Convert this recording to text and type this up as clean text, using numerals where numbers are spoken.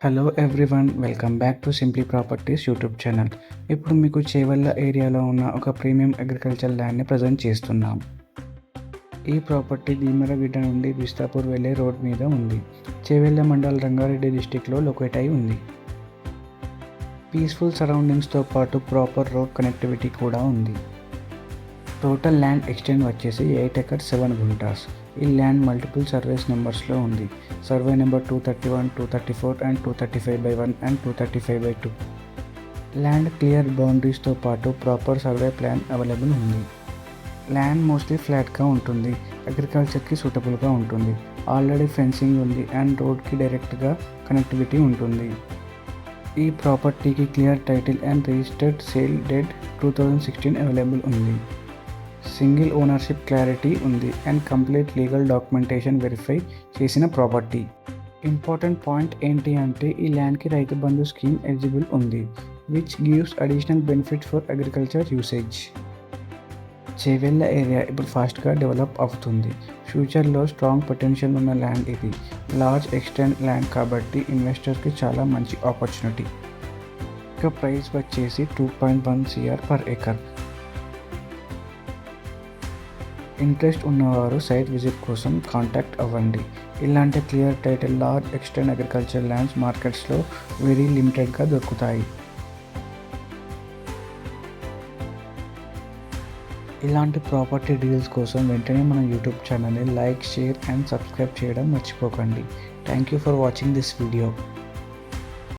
Hello everyone, welcome back to simply properties YouTube channel. ఇప్పుడు మీకు చేవెళ్ళ ఏరియాలో ఉన్న ఒక ప్రీమియం అగ్రికల్చర్ ల్యాండ్ని ప్రజెంట్ చేస్తున్నాం. ఈ ప్రాపర్టీ భీమరగిడ్డ నుండి బిస్తాపూర్ వెళ్ళే రోడ్ మీద ఉంది. చేవెళ్ళ మండల్ రంగారెడ్డి డిస్టిక్లో లొకేట్ అయి ఉంది. పీస్ఫుల్ సరౌండింగ్స్తో పాటు ప్రాపర్ రోడ్ కనెక్టివిటీ కూడా ఉంది. టోటల్ ల్యాండ్ ఎక్స్టెండ్ వచ్చేసి 8 acres 7 గుంటాస్. ఈ ల్యాండ్ మల్టిపుల్ సర్వేస్ నెంబర్స్లో ఉంది. Survey number 231, 234 and 235/1 and 235/2. Land clear బౌండరీస్తో పాటు ప్రాపర్ సర్వే ప్లాన్ అవైలబుల్ ఉంది. ల్యాండ్ మోస్ట్లీ ఫ్లాట్గా ఉంటుంది. అగ్రికల్చర్కి సూటబుల్గా ఉంటుంది. ఆల్రెడీ ఫెన్సింగ్ ఉంది అండ్ రోడ్కి డైరెక్ట్గా కనెక్టివిటీ ఉంటుంది. ఈ ప్రాపర్టీకి clear title and registered sale date 2016 available ఉంది. సింగిల్ ఓనర్షిప్ క్లారిటీ ఉంది and complete legal documentation verify చేసిన ప్రాపర్టీ. ఇంపార్టెంట్ పాయింట్ ఏంటి అంటే ఈ ల్యాండ్కి రైతు బంధు స్కీమ్ ఎలిజిబుల్ ఉంది, which gives additional benefit for agriculture usage. Chevella area ఇప్పుడు ఫాస్ట్గా డెవలప్ అవుతుంది. ఫ్యూచర్లో స్ట్రాంగ్ పొటెన్షియల్ ఉన్న ల్యాండ్ ఇది. లార్జ్ ఎక్స్టెంట్ ల్యాండ్ కాబట్టి ఇన్వెస్టర్స్కి చాలా మంచి ఆపర్చునిటీ. ఇక ప్రైస్ వచ్చేసి 2.1 CR per acre. ఇంట్రెస్ట్ ఉన్నవారు సైట్ విజిట్ కోసం కాంటాక్ట్ అవ్వండి. ఇలాంటి clear title large extent agriculture lands మార్కెట్స్లో వెరీ లిమిటెడ్గా దొరుకుతాయి. ఇలాంటి ప్రాపర్టీ డీల్స్ కోసం వెంటనే మన యూట్యూబ్ ఛానల్ని లైక్, షేర్ అండ్ సబ్స్క్రైబ్ చేయడం మర్చిపోకండి. Thank you for watching this video.